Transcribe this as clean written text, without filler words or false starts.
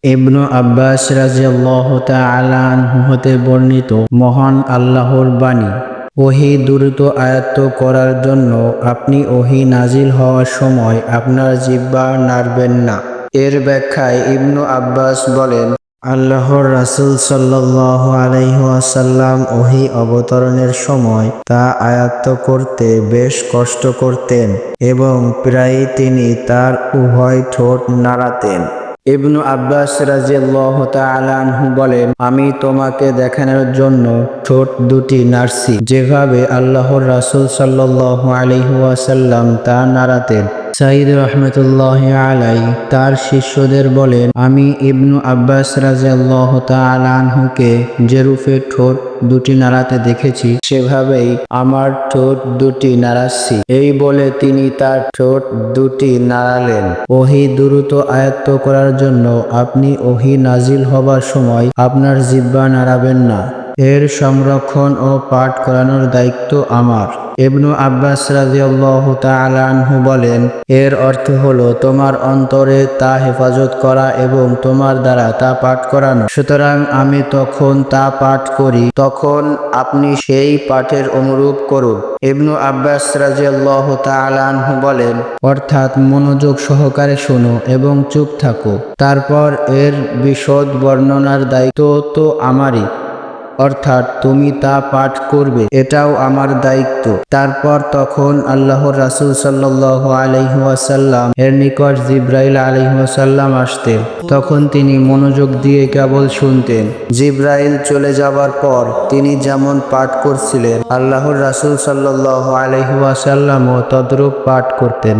ইবনু আব্বাস রাদিয়াল্লাহু তাআলা আনহু হতে বর্ণিত, মহান আল্লাহর বাণী, ওহী দ্রুত আয়ত্ত করার জন্য আপনি ওহী নাজিল হওয়ার সময় আপনার জিহ্বা নাড়বেন না। এর ব্যাখ্যায় ইবনু আব্বাস বলেন, আল্লাহর রাসূল সাল্লাল্লাহু আলাইহি ওয়াসাল্লাম ওহী অবতরণের সময় তা আয়ত্ত করতে বেশ কষ্ট করতেন এবং প্রায়ই তিনি তার উভয় ঠোঁট নাড়াতেন। ইবনু আব্বাস রাদিয়াল্লাহু তাআলা আনহু বলেন, আমি তোমাকে দেখানোর জন্য ঠোঁট দুটি নাড়ছি, যেভাবে আল্লাহর রাসূল সাল্লাল্লাহু আলাইহি ওয়াসাল্লাম তা নাড়াতেন। সাঈদ রাহমাতুল্লাহি আলাইহি তার শিষ্যদের বলেন, আমি ইবনু আব্বাস রাদিয়াল্লাহু তাআলা আনহুকে যেরূপে ঠোঁট দুটি নাড়াতে দেখেছি, সেভাবেই আমার ঠোঁট দুটি নাড়াচ্ছি। এই বলে তিনি তার ঠোঁট দুটি নাড়ালেন। ওহী দ্রুত আয়ত্ত করার জন্য আপনি ওহী নাজিল হবার সময় আপনার জিহ্বা নাড়াবেন না। এর সংরক্ষণ ও পাঠ করানোর দায়িত্ব আমার। ইবনু আব্বাস রাদিয়াল্লাহু তাআলা আনহু বলেন, এর অর্থ হলো তোমার অন্তরে তা হেফাজত করা এবং তোমার দ্বারা তা পাঠ করানো। সুতরাং আমি তখন তা পাঠ করি, তখন আপনি সেই পাঠের অনুরূপ করুন। ইবনু আব্বাস রাদিয়াল্লাহু তাআলা আনহু বলেন, অর্থাৎ মনোযোগ সহকারে শোনো এবং চুপ থাকো। তারপর এর বিশদ বর্ণনার দায়িত্ব তো আমারই, অর্থাৎ তুমি তা পাঠ করবে, এটাও আমার দায়িত্ব। তারপর তখন আল্লাহর রাসূল সাল্লাল্লাহু আলাইহি ওয়াসাল্লাম এর নিকট জিবরাইল আলাইহিস সালাম আসতেন। তখন তিনি মনোযোগ দিয়ে কেবল শুনতেন। জিবরাইল চলে যাবার পর তিনি যেমন পাঠ করছিলেন, আল্লাহর রাসূল সাল্লাল্লাহু আলাইহি ওয়াসাল্লামও তদ্রূপ পাঠ করতেন।